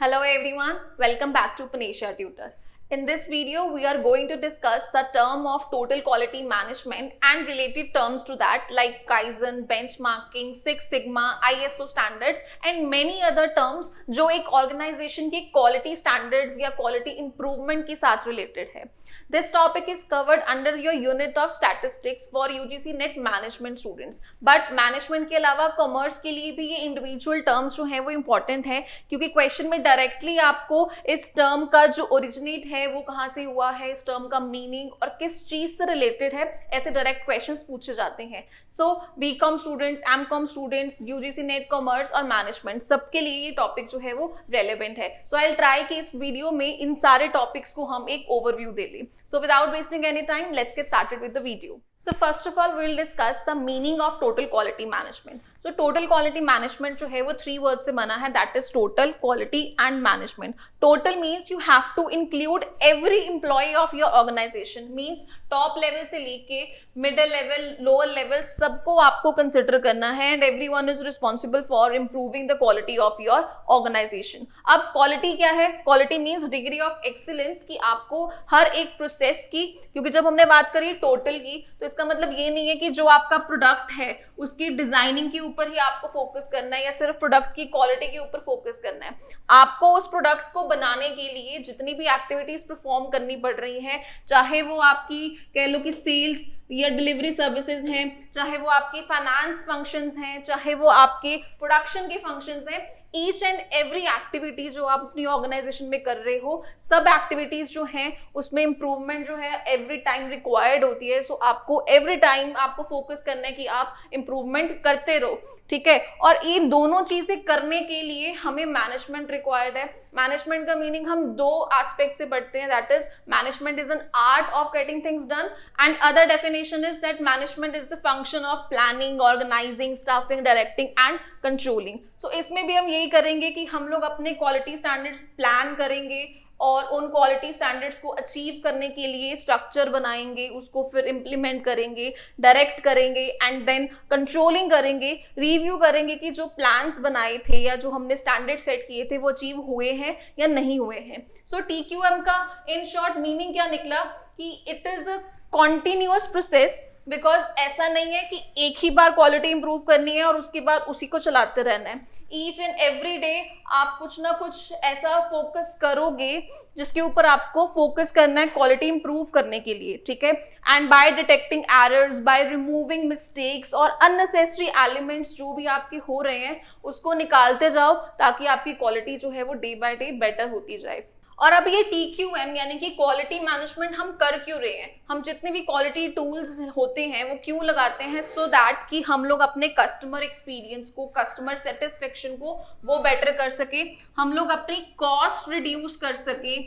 Hello everyone, welcome back to Panesia Tutor. In this video, we are going to discuss the term of total quality management and related terms to that like Kaizen, benchmarking, Six Sigma, ISO standards and many other terms जो एक organization की quality standards या quality improvement के साथ related है. This topic is covered under your unit of statistics for UGC NET management students. But management के अलावा commerce के लिए भी ये individual terms जो हैं वो important है क्योंकि question में directly आपको इस term का जो originate है वो कहाँ से हुआ है, इस term का meaning और किस चीज से related है, ऐसे direct questions पूछे जाते हैं. So BCom students, MCom students, UGC NET commerce और management सबके लिए ये topic जो है वो relevant है. So I'll try कि इस video में इन सारे topics को हम एक overview दे लें. So without wasting any time, let's get started with the video. So first of all, we will discuss the meaning of total quality management. So total quality management जो है वो 3 words से बना है, that is total, quality and management. Total means you have to include every employee of your organization. Means top level से लेके middle level, lower level सबको आपको consider करना है and everyone is responsible for improving the quality of your organization. अब quality क्या है? Quality means degree of excellence कि आपको हर एक process की, क्योंकि जब हमने बात करी total की तो इसका मतलब ये नहीं है कि जो आपका प्रोडक्ट है उसकी डिजाइनिंग के ऊपर ही आपको फोकस करना है या सिर्फ प्रोडक्ट की क्वालिटी के ऊपर फोकस करना है. आपको उस प्रोडक्ट को बनाने के लिए जितनी भी एक्टिविटीज परफॉर्म करनी पड़ रही हैं, चाहे वो आपकी कह लो कि सेल्स या डिलीवरी सर्विसेज हैं, चाहे वो आपकी फाइनेंस फंक्शंस हैं, चाहे वो आपके प्रोडक्शन के फंक्शंस हैं, ईच एंड एवरी एक्टिविटीज जो आप अपनी ऑर्गेनाइजेशन में कर रहे हो, सब एक्टिविटीज जो हैं उसमें इंप्रूवमेंट जो है एवरी टाइम रिक्वायर्ड होती है. सो आपको एवरी टाइम आपको फोकस करना है कि आप इंप्रूवमेंट करते रहो, ठीक है. और ये दोनों चीजें करने के लिए हमें मैनेजमेंट रिक्वायर्ड है. मैनेजमेंट का मीनिंग हम 2 एस्पेक्ट से पढ़ते हैं, that is management is an art of getting things done and other definition is that management is the function of planning, organising, staffing, directing and controlling. So इसमें भी हम यही करेंगे कि हम लोग अपने क्वालिटी स्टैंडर्ड्स प्लान करेंगे और उन क्वालिटी स्टैंडर्ड्स को अचीव करने के लिए स्ट्रक्चर बनाएंगे, उसको फिर इम्प्लीमेंट करेंगे, डायरेक्ट करेंगे एंड देन कंट्रोलिंग करेंगे, रिव्यू करेंगे कि जो प्लान्स बनाए थे या जो हमने स्टैंडर्ड सेट किए थे वो अचीव हुए हैं या नहीं हुए हैं. सो TQM का इन शॉर्ट मीनिंग क्या निकला कि it is a continuous process, because ऐसा नहीं है कि एक ही बार क्वालिटी इंप्रूव करनी है और उसके बाद उसी को चलाते रहना है. ईच एंड एवरी डे आप कुछ ना कुछ ऐसा फोकस करोगे जिसके ऊपर आपको फोकस करना है क्वालिटी इंप्रूव करने के लिए, ठीक है. And by detecting errors, by removing mistakes और अननेसेसरी एलिमेंट्स जो भी आपके हो रहे हैं उसको निकालते जाओ ताकि आपकी क्वालिटी जो है वो डे बाय डे बेटर होती जाए. और अब ये TQM यानी कि क्वालिटी मैनेजमेंट हम कर क्यों रहे हैं, हम जितने भी क्वालिटी टूल्स होते हैं वो क्यों लगाते हैं, सो दैट कि हम लोग अपने कस्टमर एक्सपीरियंस को, कस्टमर सेटिस्फेक्शन को वो बेटर कर सके, हम लोग अपनी कॉस्ट रिड्यूस कर सके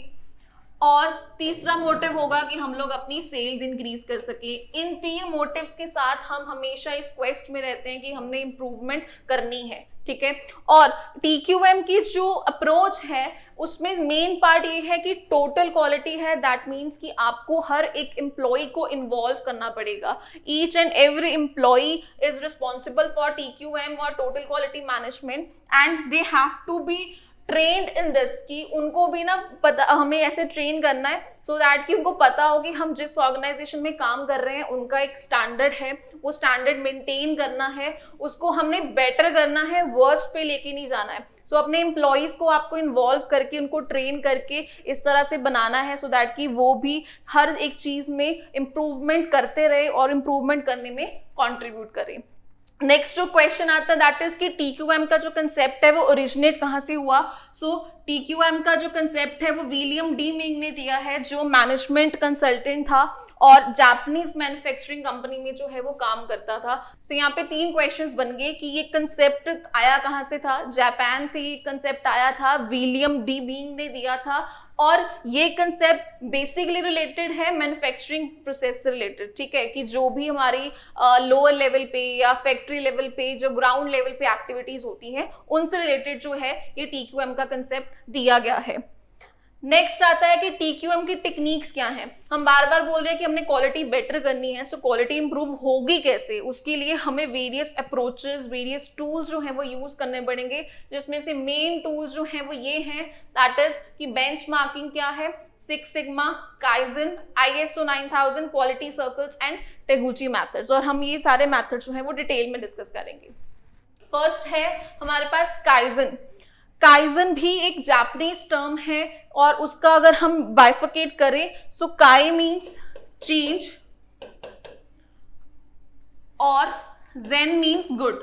और तीसरा मोटिव होगा कि हम लोग अपनी सेल्स इंक्रीज कर सके. इन 3 मोटिव्स के साथ हम हमेशा इस क्वेस्ट में रहते हैं कि हमने इंप्रूवमेंट करनी है, ठीक है. और TQM की जो अप्रोच है उसमें मेन पार्ट ये है कि टोटल क्वालिटी है, दैट मीन्स कि आपको हर एक एम्प्लॉय को इन्वॉल्व करना पड़ेगा. Each and every employee is responsible for TQM और total quality management and they have to be trained in this, कि उनको भी ना पता, हमें ऐसे ट्रेन करना है सो दैट कि उनको पता हो कि हम जिस ऑर्गेनाइजेशन में काम कर रहे हैं उनका एक स्टैंडर्ड है, वो स्टैंडर्ड मेंटेन करना है, उसको हमने बेटर करना है, वर्स्ट पे लेके नहीं जाना है. सो अपने एम्प्लॉयज को आपको इन्वॉल्व करके उनको ट्रेन करके इस तरह से बनाना है सो दैट कि वो भी हर एक चीज में इम्प्रूवमेंट करते रहे और इम्प्रूवमेंट करने में कॉन्ट्रीब्यूट करें. नेक्स्ट जो क्वेश्चन आता है दैट इज कि TQM का जो कंसेप्ट है वो ओरिजिनेट कहाँ से हुआ. सो TQM का जो कंसेप्ट है वो विलियम डी मिंग ने दिया है, जो मैनेजमेंट कंसल्टेंट था और जापानीज मैन्युफैक्चरिंग कंपनी में जो है वो काम करता था. सो यहाँ पे 3 क्वेश्चंस बन गए कि ये कंसेप्ट आया कहाँ से था. जापान से ये कंसेप्ट आया था, विलियम डी मिंग ने दिया था और ये कंसेप्ट बेसिकली रिलेटेड है मैन्युफैक्चरिंग प्रोसेस से रिलेटेड, ठीक है, कि जो भी हमारी लोअर लेवल पे या फैक्ट्री लेवल पे जो ग्राउंड लेवल पे एक्टिविटीज होती हैं उनसे रिलेटेड जो है ये TQM का कंसेप्ट दिया गया है. नेक्स्ट आता है कि TQM की टेक्निक्स क्या हैं। हम बार बार बोल रहे हैं कि हमने क्वालिटी बेटर करनी है, सो क्वालिटी इंप्रूव होगी कैसे, उसके लिए हमें वेरियस अप्रोचेस, वेरियस टूल्स जो हैं वो यूज करने पड़ेंगे, जिसमें से मेन टूल्स जो हैं वो ये हैं, दैट इज कि बेंचमार्किंग क्या है, six sigma, kaizen, ISO 9000, quality circles and Taguchi methods. और हम ये सारे मेथड्स जो हैं वो डिटेल में डिस्कस करेंगे। फर्स्ट है हमारे पास काइजन। काइजन भी एक जापानीज टर्म है और उसका अगर हम बाइफिकेट करें, सो काई मीन्स चेंज और जेन मीन्स गुड।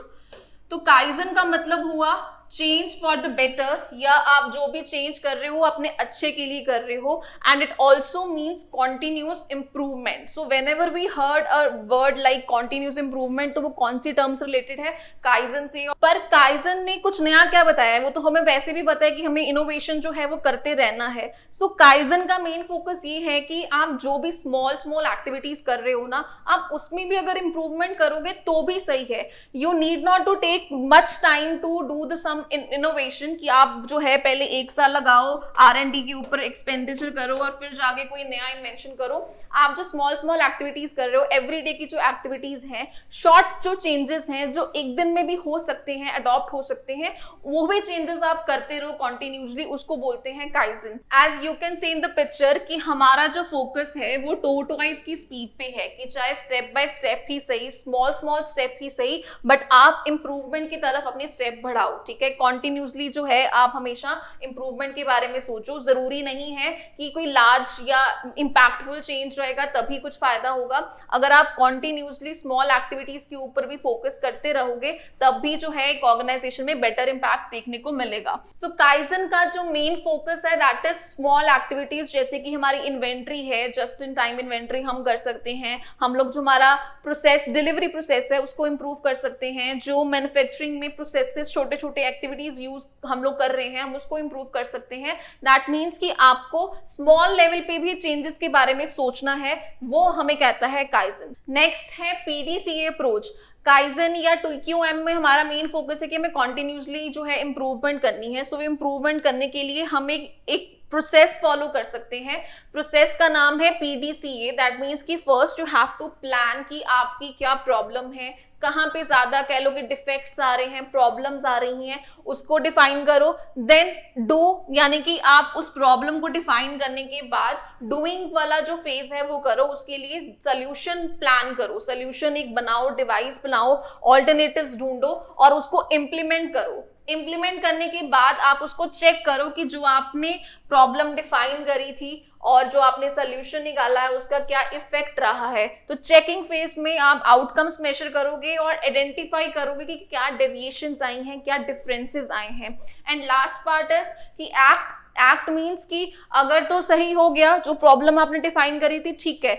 तो काइजन का मतलब हुआ चेंज फॉर द बेटर, या आप जो भी चेंज कर रहे हो अपने अच्छे के लिए कर रहे हो, and it also means continuous improvement. So whenever we heard a word like continuous improvement, तो वो कौन सी टर्म से रिलेटेड है, काइजन से। पर काइजन ने कुछ नया क्या बताया है, वो तो हमें वैसे भी पता है कि हमें इनोवेशन जो है वो करते रहना है। सो काइजन का मेन फोकस ये है कि आप जो भी स्मॉल स्मॉल एक्टिविटीज कर रहे हो ना, आप उसमें भी अगर इंप्रूवमेंट करोगे तो भी सही है। You need not to take much time to do the some innovation, कि आप जो है पहले 1 साल लगाओ R&D के ऊपर एक्सपेंडिचर करो और फिर जाके कोई नया इन्वेंशन करो। आप जो स्मॉल स्मॉल एक्टिविटीज कर रहे हो, एवरीडे की जो एक्टिविटीज हैं, शॉर्ट जो चेंजेस हैं जो एक दिन में भी हो सकते हैं, अडॉप्ट हो सकते हैं, वो भी चेंजेस आप करते रहो कॉन्टिन्यूसली, उसको बोलते हैं kaizen. As you can see in the picture कि हमारा जो फोकस है वो टोरटॉइज की स्पीड पे है, कि चाहे स्टेप बाय स्टेप ही सही, स्मॉल स्मॉल स्टेप ही सही, बट आप इंप्रूवमेंट की तरफ अपने स्टेप बढ़ाओ। ठीक है, कॉन्टिन्यूसली जो है आप हमेशा इंप्रूवमेंट के बारे में सोचो। जरूरी नहीं है कि कोई लार्ज या इंपैक्टफुल चेंज रहेगा तभी कुछ फायदा होगा। अगर आप कॉन्टिन्यूसली स्मॉल एक्टिविटीज के ऊपर भी फोकस करते रहोगे तब भी जो है एक ऑर्गेनाइजेशन में बेटर इंपैक्ट देखने को मिलेगा। सो काइजन का जो मेन फोकस है दैट इज स्मॉल एक्टिविटीज, जैसे कि हमारी इन्वेंट्री है, जस्ट इन टाइम इन्वेंट्री हम कर सकते हैं। हम लोग जो हमारा प्रोसेस, डिलीवरी प्रोसेस है उसको इंप्रूव कर सकते हैं। जो मैन्युफैक्चरिंग में प्रोसेसेस, छोटे छोटे एक्टिविटीज यूज हम लोग कर रहे हैं, हम उसको इंप्रूव कर सकते हैं। दैट मीन्स कि आपको स्मॉल लेवल पे भी चेंजेस के बारे में सोचना है, वो हमें कहता है काइजन। नेक्स्ट है PDCA अप्रोच। काइजन या TQM में हमारा मेन फोकस है कि हमें कॉन्टिन्यूसली जो है इंप्रूवमेंट करनी है। सो इंप्रूवमेंट करने के लिए हम एक प्रोसेस फॉलो कर सकते हैं। प्रोसेस का नाम है PDCA। दैट मीन्स कि first you have to plan कि आपकी क्या प्रॉब्लम है, कहाँ पे ज्यादा कह लो कि डिफेक्ट्स आ रहे हैं, प्रॉब्लम्स आ रही हैं, उसको डिफाइन करो। देन डू, यानी कि आप उस प्रॉब्लम को डिफाइन करने के बाद डूइंग वाला जो फेज है वो करो। उसके लिए सोल्यूशन प्लान करो, सोल्यूशन एक बनाओ, डिवाइस बनाओ, ऑल्टरनेटिव्स ढूंढो और उसको इम्प्लीमेंट करो। इम्प्लीमेंट करने के बाद आप उसको चेक करो कि जो आपने प्रॉब्लम डिफाइन करी थी और जो आपने सोल्यूशन निकाला है उसका क्या इफेक्ट रहा है। तो चेकिंग फेज में आप आउटकम्स मेजर करोगे और आइडेंटिफाई करोगे कि क्या डेविएशंस आई हैं, क्या डिफरेंसेस आए हैं। एंड लास्ट पार्ट इज कि एक्ट मीन्स कि अगर तो सही हो गया, जो प्रॉब्लम आपने डिफाइन करी थी, ठीक है,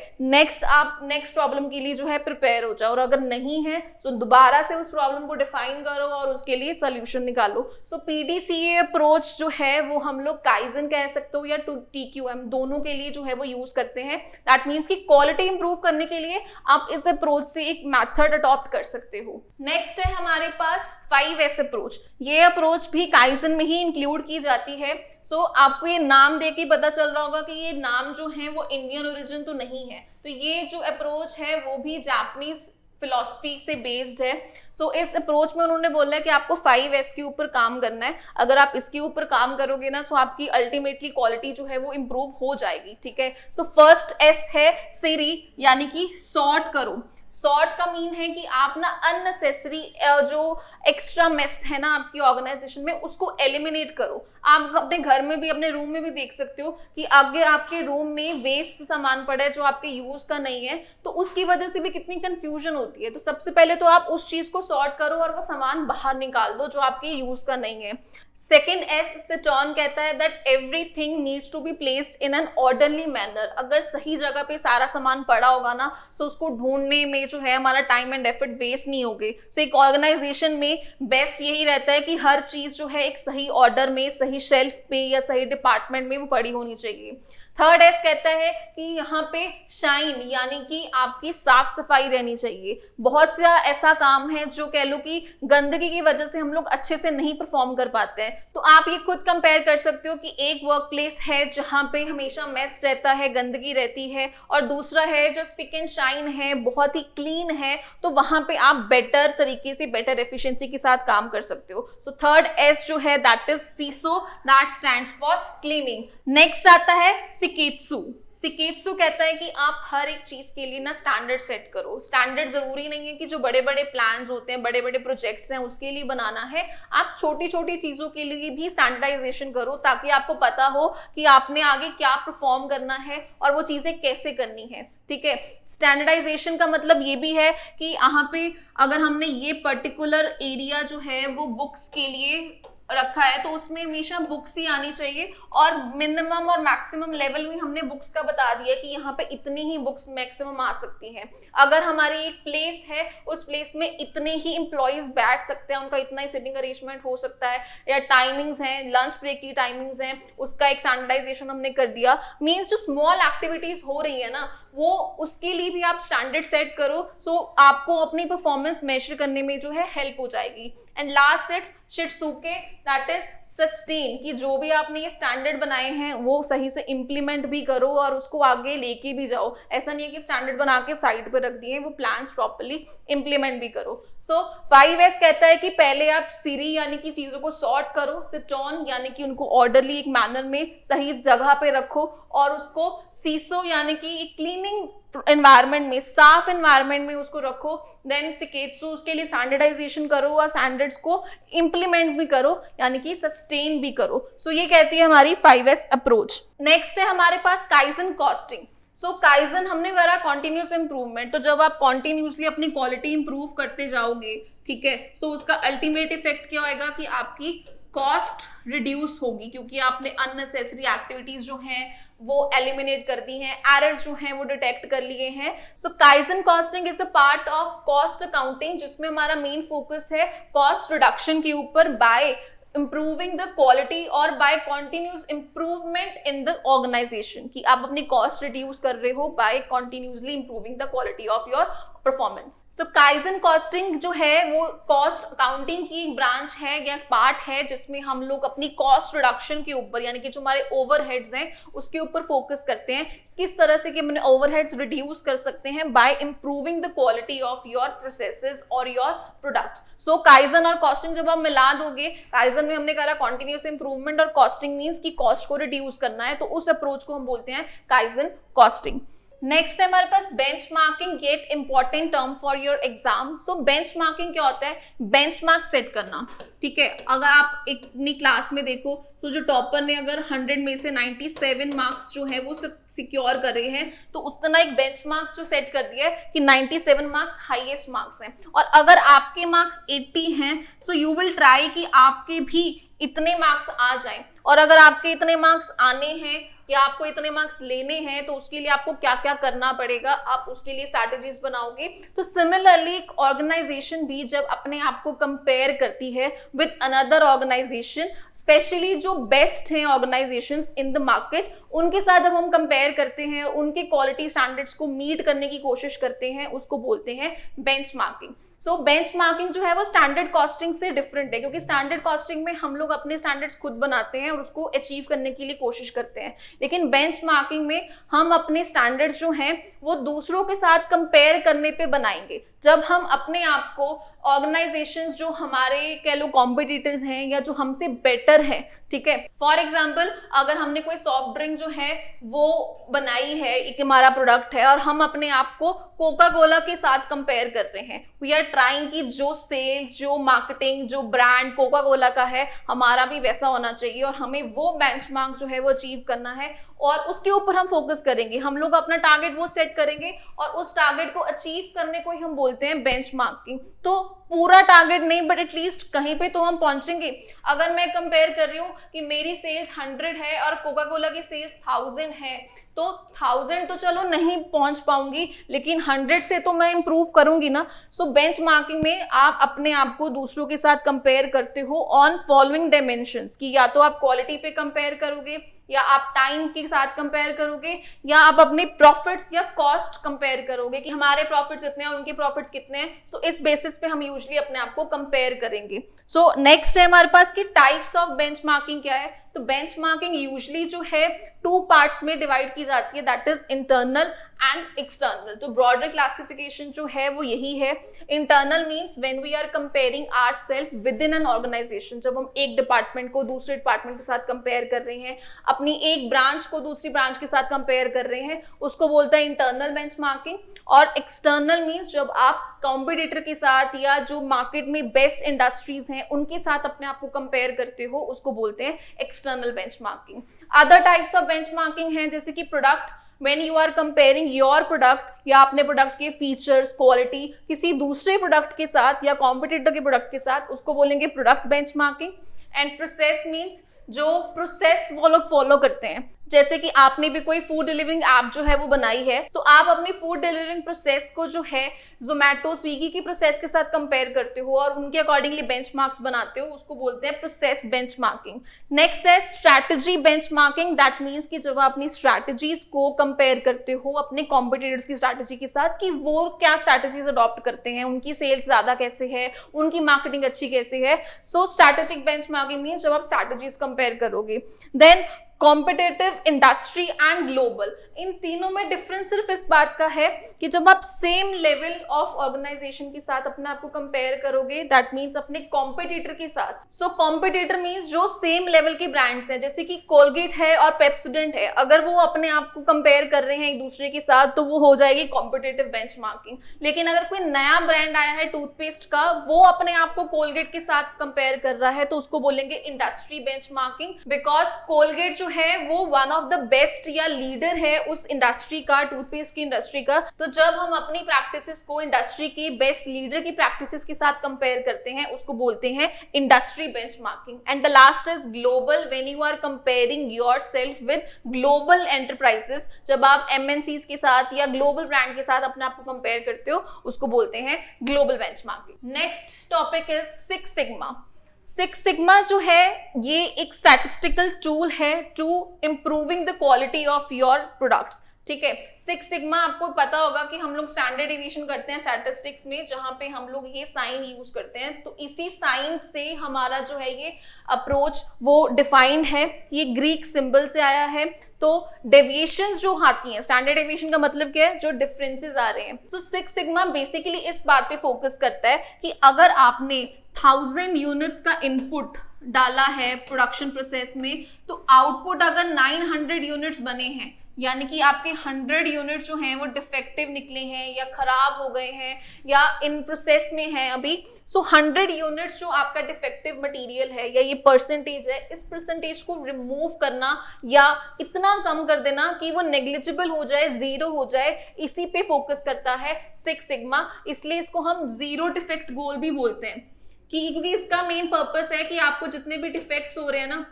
आप नेक्स्ट प्रॉब्लम के लिए जो है प्रिपेयर हो जाओ, और अगर नहीं है तो दोबारा से उस प्रॉब्लम को डिफाइन करो और उसके लिए सोल्यूशन निकालो। सो PDCA अप्रोच जो है वो हम लोग काइजन कह सकते हो या TQM, दोनों के लिए जो है वो यूज करते हैं। दैट मीन्स कि क्वालिटी इंप्रूव करने के लिए आप इस अप्रोच से एक मेथड अडॉप्ट कर सकते हो। नेक्स्ट है हमारे पास 5S अप्रोच। ये अप्रोच भी काइजन में ही इंक्लूड की जाती है। सो आपको ये नाम देख के पता चल रहा होगा कि ये नाम जो है वो इंडियन ओरिजिन तो नहीं है। तो ये जो अप्रोच है वो भी जापानीज फिलॉसफी से बेस्ड है। सो इस अप्रोच में उन्होंने बोला है कि आपको 5S के ऊपर काम करना है। अगर आप इसके ऊपर काम करोगे ना तो आपकी अल्टीमेटली क्वालिटी जो है वो इंप्रूव हो जाएगी। ठीक है, सो फर्स्ट S है सीरी, यानी कि सॉर्ट करो। सॉर्ट का मीन है कि आप ना अननेसेसरी जो एक्स्ट्रा मेस है ना आपकी ऑर्गेनाइजेशन में, उसको एलिमिनेट करो। आप अपने घर में भी, अपने रूम में भी देख सकते हो कि आगे आपके रूम में वेस्ट सामान पड़ा है जो आपके यूज का नहीं है, तो उसकी वजह से भी कितनी कंफ्यूजन होती है। तो सबसे पहले तो आप उस चीज को सॉर्ट करो और वो सामान बाहर निकाल दो जो आपके यूज का नहीं है। सेकेंड S से टर्न कहता है that everything needs to be placed in an orderly manner. अगर सही जगह पे सारा सामान पड़ा होगा ना, तो उसको ढूंढने में जो है हमारा टाइम एंड एफर्ट वेस्ट नहीं होगे। सो एक ऑर्गेनाइजेशन में बेस्ट यही रहता है कि हर चीज जो है एक सही ऑर्डर में, सही शेल्फ पे या सही डिपार्टमेंट में वो पड़ी होनी चाहिए। थर्ड एस कहता है कि यहाँ पे शाइन यानी कि आपकी साफ सफाई रहनी चाहिए। बहुत सा ऐसा काम है जो कह लो कि गंदगी की वजह से हम लोग अच्छे से नहीं परफॉर्म कर पाते हैं, तो आप ये खुद कंपेयर कर सकते हो कि एक वर्क प्लेस है जहाँ पे हमेशा मेस रहता है, गंदगी रहती है, और दूसरा है जो स्पिक एंड शाइन है, बहुत ही क्लीन है, तो वहां पे आप बेटर तरीके से, बेटर एफिशिएंसी के साथ काम कर सकते हो। सो थर्ड एस जो है that is seesaw, that stands for cleaning. Next आता है सिकेत्सु। सिकेत्सु कहता है कि आप हर एक चीज के लिए ना स्टैंडर्ड सेट करो। स्टैंडर्ड जरूरी नहीं है कि जो बड़े बड़े प्लान्स होते हैं, बड़े बड़े प्रोजेक्ट्स हैं, उसके लिए बनाना है। आप छोटी छोटी चीजों के लिए भी स्टैंडर्डाइजेशन करो ताकि आपको पता हो कि आपने आगे क्या परफॉर्म करना है और वो चीजें कैसे करनी है। ठीक है, स्टैंडर्डाइजेशन का मतलब ये भी है कि यहाँ पे अगर हमने ये पर्टिकुलर एरिया जो है वो बुक्स के लिए रखा है तो उसमें हमेशा बुक्स ही आनी चाहिए, और मिनिमम और मैक्सिमम लेवल में हमने बुक्स का बता दिया कि यहाँ पे इतनी ही बुक्स मैक्सिमम आ सकती हैं। अगर हमारी एक प्लेस है, उस प्लेस में इतने ही एम्प्लॉइज बैठ सकते हैं, उनका इतना ही सिटिंग अरेंजमेंट हो सकता है, या टाइमिंग्स हैं, लंच ब्रेक की टाइमिंग्स हैं, उसका एक स्टैंडर्डाइजेशन हमने कर दिया। मीन्स जो स्मॉल एक्टिविटीज हो रही है ना, वो उसके लिए भी आप स्टैंडर्ड सेट करो, सो आपको अपनी परफॉर्मेंस मेजर करने में जो है हेल्प हो जाएगी। And last it's shitsuke, that is sustain, कि जो भी आपने ये स्टैंडर्ड बनाए हैं वो सही से इंप्लीमेंट भी करो और उसको आगे लेके भी जाओ। ऐसा नहीं है कि स्टैंडर्ड बना के साइड पे रख दिए, वो प्लान्स प्रॉपर्ली इंप्लीमेंट भी करो। सो 5S कहता है कि पहले आप सीरी यानी कि चीजों को सॉर्ट करो, सिट ऑन यानी कि उनको ऑर्डरली एक मैनर में सही जगह पे रखो, और उसको सीसो यानी कि एक क्लीनिंग एनवायरनमेंट में, साफ एनवायरनमेंट में उसको रखो। देन सिकेत्सु, उसके लिए स्टैंडर्डाइजेशन करो और स्टैंडर्ड्स को इंप्लीमेंट भी करो यानी कि सस्टेन भी करो। सो ये कहती है हमारी 5S अप्रोच। नेक्स्ट है हमारे पास काइजन कॉस्टिंग। सो काइजन हमने करा कॉन्टिन्यूस इंप्रूवमेंट, तो जब आप कॉन्टिन्यूसली अपनी क्वालिटी इंप्रूव करते जाओगे, ठीक है, सो उसका अल्टीमेट इफेक्ट क्या होगा कि आपकी कॉस्ट रिड्यूस होगी, क्योंकि आपने अननेसेसरी एक्टिविटीज जो हैं वो एलिमिनेट कर दी हैं, एरर्स जो हैं वो डिटेक्ट कर लिए हैं। So kaizen costing is a part of cost accounting, जिसमें हमारा मेन फोकस है कॉस्ट रिडक्शन के ऊपर बाय improving the quality और by continuous improvement in the organization, कि आप अपनी cost reduce कर रहे हो by continuously improving the quality of your performance. So Kaizen costing जो है वो cost accounting की ब्रांच है या पार्ट है जिसमें हम लोग अपनी cost reduction के ऊपर यानी कि जो हमारे overheads हैं उसके ऊपर फोकस करते हैं, किस तरह से कि हमने overheads reduce कर सकते हैं by improving the quality of your processes or your products. So Kaizen और costing जब आप मिला दोगे, Kaizen में हमने कहा continuous improvement और costing means कि cost को reduce करना है, तो उस अप्रोच को हम बोलते हैं Kaizen costing. नेक्स्ट है हमारे पास benchmarking, get important term for your exam. So benchmarking क्या होता है? बेंचमार्क सेट करना, ठीक है। अगर आप अपनी क्लास में देखो तो जो टॉपर ने अगर 100 में से 97 मार्क्स जो है वो सिक्योर कर रहे हैं, तो उस तरह एक बेंचमार्क जो सेट कर दिया है कि 97 मार्क्स हाईएस्ट मार्क्स हैं, और अगर आपके मार्क्स 80 हैं सो यू विल ट्राई कि आपके भी इतने मार्क्स आ जाएं, और अगर आपके इतने मार्क्स आने हैं या आपको इतने मार्क्स लेने हैं तो उसके लिए आपको क्या क्या करना पड़ेगा, आप उसके लिए स्ट्रैटेजीज बनाओगे। तो सिमिलरली एक ऑर्गेनाइजेशन भी जब अपने आप को कंपेयर करती है विद अनदर ऑर्गेनाइजेशन, स्पेशली जो बेस्ट हैं ऑर्गेनाइजेशंस इन द मार्केट, उनके साथ जब हम कंपेयर करते हैं, उनके क्वालिटी स्टैंडर्ड्स को मीट करने की कोशिश करते हैं, उसको बोलते हैं बेंचमार्किंग। सो बेंचमार्किंग जो है वो स्टैंडर्ड कॉस्टिंग से डिफरेंट है, क्योंकि स्टैंडर्ड कॉस्टिंग में हम लोग अपने स्टैंडर्ड्स खुद बनाते हैं और उसको अचीव करने के लिए कोशिश करते हैं, लेकिन बेंचमार्किंग में हम अपने स्टैंडर्ड्स जो हैं वो दूसरों के साथ कंपेयर करने पे बनाएंगे। जब हम अपने आप को ऑर्गेनाइजेशंस जो हमारे कह लो कॉम्पिटिटर्स हैं या जो हमसे बेटर हैं, ठीक है, फॉर एग्जाम्पल अगर हमने कोई सॉफ्ट ड्रिंक जो है वो बनाई है, एक हमारा प्रोडक्ट है, और हम अपने आप को कोका कोला के साथ कंपेयर कर रहे हैं, वी आर ट्राइंग कि जो सेल्स, जो मार्केटिंग, जो ब्रांड कोका कोला का है हमारा भी वैसा होना चाहिए, और हमें वो बेंचमार्क जो है वो अचीव करना है, और उसके ऊपर हम फोकस करेंगे। हम लोग अपना टारगेट वो सेट करेंगे और उस टारगेट को अचीव करने को ही हम बोलते हैं बेंचमार्किंग। तो पूरा टारगेट नहीं बट एटलीस्ट कहीं पे तो हम पहुंचेंगे। अगर मैं कंपेयर कर रही हूँ कि मेरी सेल्स 100 है और कोका कोला की सेल्स 1000 है, तो 1000 तो चलो नहीं पहुंच पाऊंगी, लेकिन 100 से तो मैं इंप्रूव करूंगी ना। सो बेंचमार्किंग में आप अपने आप को दूसरों के साथ कंपेयर करते हो ऑन फॉलोइंग डायमेंशंस, कि या तो आप क्वालिटी पे कंपेयर करोगे, या आप टाइम के साथ कंपेयर करोगे, या आप अपने प्रॉफिट्स या कॉस्ट कंपेयर करोगे कि हमारे प्रॉफिट्स इतने हैं, उनके प्रॉफिट्स कितने हैं। सो इस बेसिस पे हम यूजुअली अपने आप को कंपेयर करेंगे। सो नेक्स्ट है हमारे पास कि टाइप्स ऑफ बेंचमार्किंग क्या है। तो बेंचमार्किंग यूजुअली जो है 2 पार्ट्स में डिवाइड की जाती है, that is internal and external. तो ब्रॉडर क्लासिफिकेशन जो है वो यही है। Internal means when we are comparing ourselves within an organisation, जब हम एक डिपार्टमेंट को दूसरे डिपार्टमेंट के साथ कंपेयर कर रहे हैं, अपनी एक ब्रांच को दूसरी ब्रांच के साथ कंपेयर कर रहे हैं, उसको बोलता है इंटरनल बेंचमार्किंग। और एक्सटर्नल मीन्स जब आप कॉम्पिटिटर के साथ या जो मार्केट में बेस्ट इंडस्ट्रीज हैं उनके साथ अपने आप को कंपेयर करते हो, उसको बोलते हैं external benchmarking. Other types of benchmarking हैं जैसे कि product, when you are comparing your product या अपने प्रोडक्ट के फीचर्स, क्वालिटी किसी दूसरे प्रोडक्ट के साथ या कॉम्पिटिटर के प्रोडक्ट के साथ, उसको बोलेंगे product benchmarking. And process means जो प्रोसेस वो लोग फॉलो करते हैं, जैसे कि आपने भी कोई फूड डिलीवरिंग ऐप जो है वो बनाई है, तो आप अपनी फूड डिलीवरिंग प्रोसेस को जो है जोमैटो, स्विगी की प्रोसेस के साथ कंपेयर करते हो और उनके अकॉर्डिंगली बेंचमार्क्स बनाते हो, उसको बोलते हैं प्रोसेस बेंचमार्किंग। नेक्स्ट है स्ट्रैटेजी बेंचमार्किंग। दैट मीन्स कि जब आप अपनी स्ट्रैटेजीज को कंपेयर करते हो अपने कॉम्पिटिटर्स की स्ट्रैटेजी के साथ, कि वो क्या स्ट्रैटेजीज अडॉप्ट करते हैं, उनकी सेल्स ज्यादा कैसे है, उनकी मार्केटिंग अच्छी कैसे है। सो स्ट्रैटेजिक बेंचमार्किंग मीन्स जब आप स्ट्रैटेजीज कंपेयर करोगे। Then competitive, industry and global, इन तीनों में डिफरेंस सिर्फ इस बात का है कि जब आप सेम लेवल ऑफ ऑर्गेनाइजेशन के साथ अपने आप को कंपेयर करोगे, दैट मीन्स अपने कॉम्पिटिटर के साथ। सो कॉम्पिटिटर मीन्स जो सेम लेवल के ब्रांड्स हैं, जैसे कि कोलगेट है और पेप्सोडेंट है, अगर वो अपने आप को कंपेयर कर रहे हैं एक दूसरे के साथ तो वो हो जाएगी कॉम्पिटिटिव बेंचमार्किंग। लेकिन अगर कोई नया ब्रांड आया है टूथपेस्ट का, वो अपने आप को कोलगेट के साथ कंपेयर कर रहा है, तो उसको बोलेंगे इंडस्ट्री बेंचमार्किंग। बिकॉज कोलगेट जो है वो वन ऑफ द बेस्ट या लीडर है उस इंडस्ट्री का, टूथपेस्ट की इंडस्ट्री का। तो जब हम अपनी प्रैक्टिसेस को इंडस्ट्री की बेस्ट लीडर की प्रैक्टिसेस के साथ कंपेयर करते हैं, उसको बोलते हैं industry benchmarking. And the last is global, when you are comparing yourself with global enterprises, जब आप एमएनसीज के साथ या ग्लोबल ब्रांड के साथ अपने आप को कंपेयर करते हो, उसको बोलते हैं global benchmarking. Next topic is six sigma. Six sigma जो है ये एक स्टैटिस्टिकल टूल है to improving the quality of your products. ठीक है, सिक्स सिग्मा आपको पता होगा कि हम लोग स्टैंडर्ड डिवीजन करते हैं स्टैटिस्टिक्स में, जहां पे हम लोग ये साइन यूज करते हैं। तो इसी साइन से हमारा जो है ये अप्रोच वो डिफाइंड है, ये ग्रीक सिंबल से आया है। तो डेविएशंस जो आती हैं, स्टैंडर्ड डेविएशन का मतलब क्या है, जो डिफरेंसेस आ रहे हैं। तो सिक्स सिग्मा बेसिकली इस बात पे फोकस करता है कि अगर आपने 1000 यूनिट्स का इनपुट डाला है प्रोडक्शन प्रोसेस में, तो आउटपुट अगर 900 यूनिट्स बने हैं, यानी कि आपके 100 यूनिट जो हैं वो डिफेक्टिव निकले हैं या खराब हो गए हैं या इन प्रोसेस में हैं अभी, सो 100 यूनिट्स जो आपका डिफेक्टिव मटेरियल है या ये परसेंटेज है, इस परसेंटेज को रिमूव करना या इतना कम कर देना कि वो नेग्लिजिबल हो जाए, जीरो हो जाए, इसी पे फोकस करता है सिक्स सिग्मा। इसलिए इसको हम जीरो डिफेक्ट गोल भी बोलते हैं, क्योंकि इसका मेन पर्पस है कि आपको जितने भी डिफेक्ट्स हो रहे हैं ना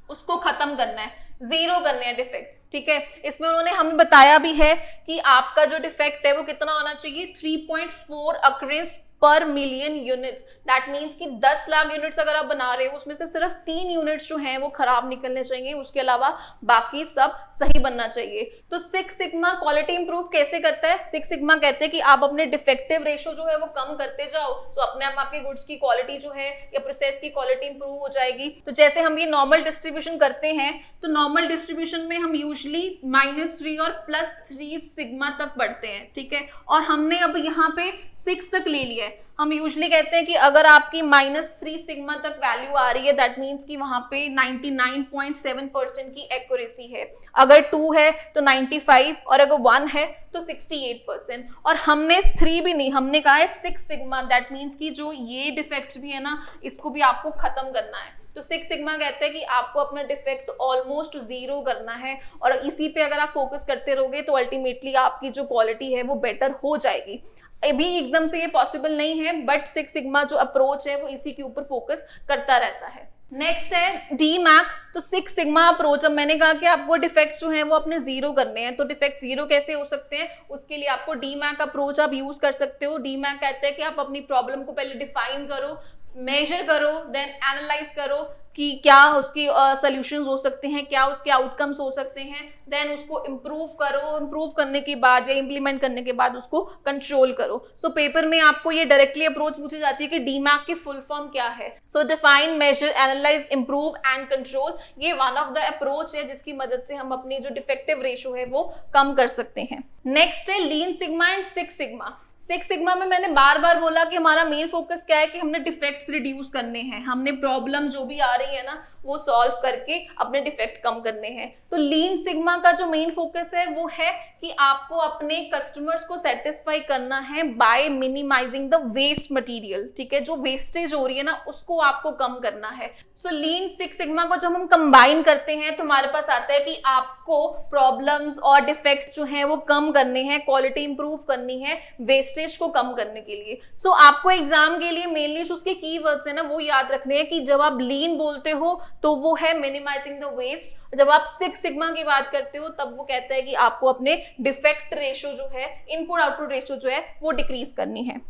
उसको खत्म करना है, जीरो करने हैं डिफेक्ट्स। ठीक है, इसमें उन्होंने हमें बताया भी है कि आपका जो डिफेक्ट है वो कितना होना चाहिए, 3.4 अकरेंस पर मिलियन यूनिट्स। दैट मीन्स कि 10 लाख यूनिट्स अगर आप बना रहे हो उसमें से सिर्फ 3 यूनिट्स जो हैं वो खराब निकलने चाहिए, उसके अलावा बाकी सब सही बनना चाहिए। तो सिक्स सिग्मा क्वालिटी इंप्रूव कैसे करता है? सिक्स सिग्मा कहते हैं कि आप अपने डिफेक्टिव रेशो जो है वो कम करते जाओ, तो अपने आप आपके गुड्स की क्वालिटी जो है या प्रोसेस की क्वालिटी इंप्रूव हो जाएगी। तो जैसे हम ये नॉर्मल डिस्ट्रीब्यूशन करते हैं, तो नॉर्मल डिस्ट्रीब्यूशन में हम यूजुअली -3 और +3 सिग्मा तक बढ़ते हैं। ठीक है, और हमने अब यहाँ पे 6 तक ले लिया है। हम यूजुअली कहते हैं कि अगर आपकी -3 सिग्मा तक वैल्यू आ रही है, दैट मीन्स कि वहां पे 99.7% की एक्यूरेसी है। अगर 2 है तो 95 और अगर 1 है तो 68%। और हमने 3 भी नहीं, हमने कहा है 6 सिग्मा। दैट मीन्स कि जो ये डिफेक्ट्स भी है ना, इसको भी आपको खत्म करना है। तो सिक्स सिग्मा कहते हैं कि आपको अपना डिफेक्ट ऑलमोस्ट जीरो करना है, और इसी पे अगर आप फोकस करते रहोगे तो अल्टीमेटली आपकी जो क्वालिटी है वो बेटर हो जाएगी। अभी एकदम से ये पॉसिबल नहीं है, बट सिक्स सिग्मा जो अप्रोच है वो इसी के ऊपर फोकस करता रहता है। नेक्स्ट है डी मैक। तो सिक्स सिग्मा अप्रोच, अब मैंने कहा कि आपको डिफेक्ट जो है वो अपने जीरो करने हैं, तो डिफेक्ट जीरो कैसे हो सकते हैं, उसके लिए आपको डी मैक अप्रोच आप यूज कर सकते हो। डी मैक कहते हैं कि आप अपनी प्रॉब्लम को पहले डिफाइन करो, मेजर करो, देन एनालाइज करो कि क्या उसकी सॉल्यूशंस हो सकते हैं, क्या उसके आउटकम्स हो सकते हैं, देन उसको इम्प्रूव करो, इम्प्रूव करने के बाद या इम्प्लीमेंट करने के बाद उसको कंट्रोल करो। सो पेपर में आपको ये डायरेक्टली अप्रोच पूछी जाती है कि डीमैक की फुल फॉर्म क्या है। So define, measure, analyse, improve and control, ये वन ऑफ द अप्रोच है जिसकी मदद से हम अपनी जो डिफेक्टिव रेशो है वो कम कर सकते हैं। नेक्स्ट है lean sigma and six sigma. Six sigma में मैंने बार बार बोला कि हमारा मेन फोकस क्या है कि हमने डिफेक्ट्स रिड्यूस करने हैं, हमने प्रॉब्लम जो भी आ रही है ना वो सॉल्व करके अपने डिफेक्ट कम करने हैं। तो लीन सिग्मा का जो मेन फोकस है वो है कि आपको अपने कस्टमर्स को सेटिस्फाई करना है by minimising the waste material, ठीक है, जो वेस्टेज हो रही है ना उसको आपको कम करना है। सो लीन सिक्स सिग्मा को जब हम कंबाइन करते हैं तो हमारे पास आता है कि आपको प्रॉब्लम्स और डिफेक्ट्स जो हैं वो कम करने हैं, क्वालिटी इंप्रूव करनी है, वेस्टेज को कम करने के लिए। सो आपको एग्जाम के लिए मेनली जो उसके कीवर्ड्स है ना वो याद रखने हैं कि जब आप लीन बोलते हो तो वो है मिनिमाइजिंग द वेस्ट, जब आप सिक्स सिग्मा की बात करते हो तब वो कहता है कि आपको अपने डिफेक्ट रेशो जो है, इनपुट आउटपुट रेशो जो है वो डिक्रीज करनी है।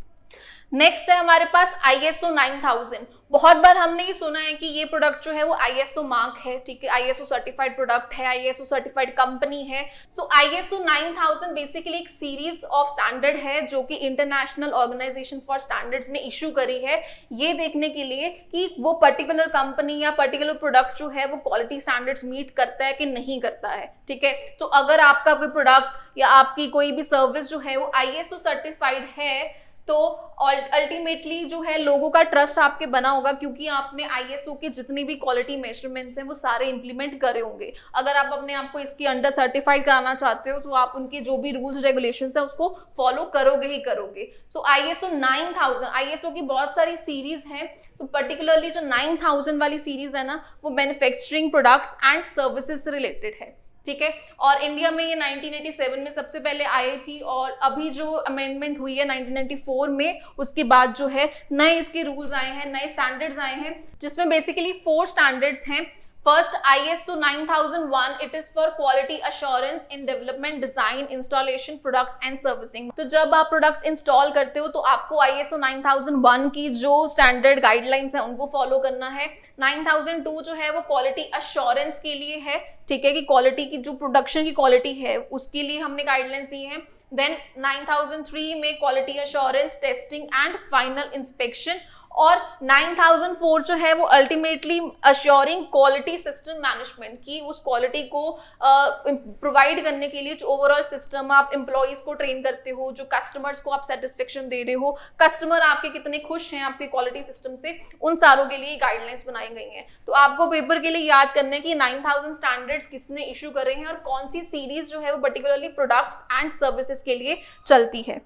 नेक्स्ट है हमारे पास ISO 9000। बहुत बार हमने ये सुना है कि ये प्रोडक्ट जो है वो ISO मार्क है, ठीक है, ISO सर्टिफाइड प्रोडक्ट है, ISO सर्टिफाइड कंपनी है। सो ISO 9000 बेसिकली एक सीरीज ऑफ स्टैंडर्ड है जो कि इंटरनेशनल ऑर्गेनाइजेशन फॉर स्टैंडर्ड्स ने इशू करी है, ये देखने के लिए कि वो पर्टिकुलर कंपनी या पर्टिकुलर प्रोडक्ट जो है वो क्वालिटी स्टैंडर्ड्स मीट करता है कि नहीं करता है, ठीक है। तो अगर आपका कोई प्रोडक्ट या आपकी कोई भी सर्विस जो है वो ISO सर्टिफाइड है तो अल्टीमेटली जो है लोगों का ट्रस्ट आपके बना होगा, क्योंकि आपने ISO के जितनी भी क्वालिटी मेजरमेंट्स हैं वो सारे इंप्लीमेंट करे होंगे। अगर आप अपने आप को इसकी अंडर सर्टिफाइड कराना चाहते हो तो आप उनके जो भी रूल्स रेगुलेशंस हैं उसको फॉलो करोगे ही करोगे। सो ISO 9000, ISO की बहुत सारी सीरीज हैं, तो पर्टिकुलरली जो 9000 वाली सीरीज है ना वो मैन्युफैक्चरिंग प्रोडक्ट्स एंड सर्विसेज से रिलेटेड है, ठीक है। और इंडिया में ये 1987 में सबसे पहले आई थी, और अभी जो अमेंडमेंट हुई है 1994 में उसके बाद जो है नए इसके रूल्स आए हैं, नए स्टैंडर्ड्स आए हैं, जिसमें बेसिकली 4 स्टैंडर्ड्स हैं। First ISO 9001, it is for quality assurance in development, design, installation, product and servicing. तो जब आप प्रोडक्ट इंस्टॉल करते हो तो आपको ISO 9001 की जो स्टैंडर्ड गाइडलाइंस है उनको फॉलो करना है। 9002 जो है वो क्वालिटी अश्योरेंस के लिए है, ठीक है, कि क्वालिटी की जो प्रोडक्शन की क्वालिटी है उसके लिए हमने गाइडलाइंस दी है। देन 9003 में quality assurance, testing and final inspection, और 9004 जो है वो ultimately assuring quality system management की, उस क्वालिटी को प्रोवाइड करने के लिए जो ओवरऑल सिस्टम आप एम्प्लॉइज को ट्रेन करते हो, जो कस्टमर्स को आप सेटिस्फेक्शन दे रहे हो, कस्टमर आपके कितने खुश हैं आपके क्वालिटी सिस्टम से, उन सारों के लिए गाइडलाइंस बनाई गई हैं। तो आपको पेपर के लिए याद करना है कि 9000 स्टैंडर्ड्स किसने इशू करे हैं और कौन सी सीरीज जो है वो पर्टिकुलरली प्रोडक्ट्स एंड सर्विसेज के लिए चलती है।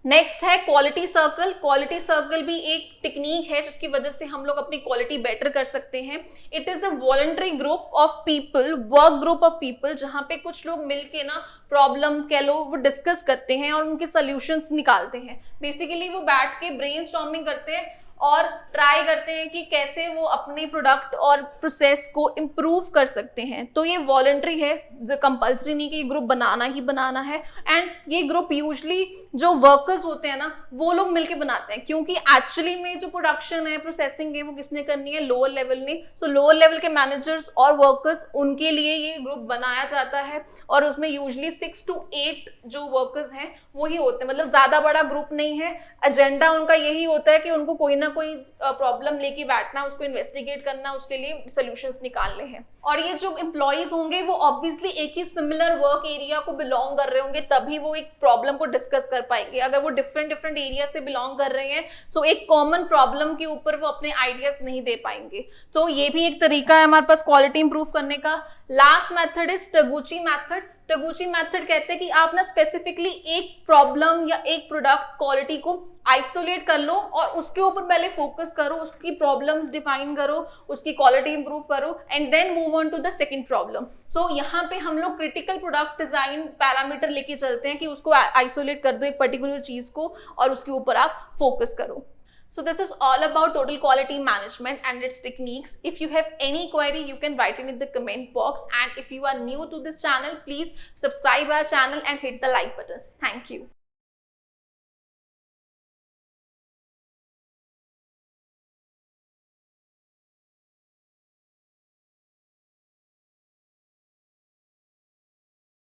नेक्स्ट है क्वालिटी सर्कल। क्वालिटी सर्कल भी एक टेक्निक है जिसकी वजह से हम लोग अपनी क्वालिटी बेटर कर सकते हैं। It is a voluntary group of people, work group of people, जहाँ पे कुछ लोग मिलके ना प्रॉब्लम्स कह लो वो डिस्कस करते हैं और उनके सॉल्यूशंस निकालते हैं। बेसिकली वो बैठ के ब्रेनस्टॉर्मिंग करते हैं और ट्राई करते हैं कि कैसे वो अपने प्रोडक्ट और प्रोसेस को इम्प्रूव कर सकते हैं। तो ये वॉलंटरी है, कंपल्सरी नहीं कि ये ग्रुप बनाना ही बनाना है। एंड ये ग्रुप यूजली जो वर्कर्स होते हैं ना वो लोग मिलके बनाते हैं, क्योंकि एक्चुअली में जो प्रोडक्शन है, प्रोसेसिंग है, वो किसने करनी है, लोअर लेवल ने। सो लोअर लेवल के मैनेजर्स और वर्कर्स, उनके लिए ये ग्रुप बनाया जाता है और उसमें यूजली 6 to 8 जो वर्कर्स हैं वही होते हैं, मतलब ज्यादा बड़ा ग्रुप नहीं है। एजेंडा उनका यही होता है कि उनको कोई ना कोई प्रॉब्लम लेके बैठना, उसको इन्वेस्टिगेट करना, उसके लिए सॉल्यूशंस निकालने हैं। और ये जो एम्प्लॉइज होंगे वो ऑब्वियसली एक ही सिमिलर वर्क एरिया को बिलोंग कर रहे होंगे, तभी वो एक प्रॉब्लम को डिस्कस कर पाएंगे। अगर वो डिफरेंट एरिया से बिलोंग कर रहे हैं सो एक कॉमन प्रॉब्लम के ऊपर वो अपने आइडियाज नहीं दे पाएंगे। तो ये भी एक तरीका है हमारे पास क्वालिटी इंप्रूव करने का। Last method is Taguchi method. Taguchi method कहते हैं कि आप ना स्पेसिफिकली एक प्रॉब्लम या एक प्रोडक्ट क्वालिटी को आइसोलेट कर लो और उसके ऊपर पहले फोकस करो, उसकी प्रॉब्लम्स डिफाइन करो, उसकी क्वालिटी इंप्रूव करो and then move on to the second problem. So यहाँ पे हम लोग क्रिटिकल प्रोडक्ट डिजाइन पैरामीटर लेके चलते हैं कि उसको आइसोलेट कर दो एक पर्टिकुलर चीज को और उसके ऊपर आप फोकस करो. So this is all about total quality management and its techniques. If you have any query, you can write it in the comment box. And if you are new to this channel, please subscribe our channel and hit the like button. Thank you.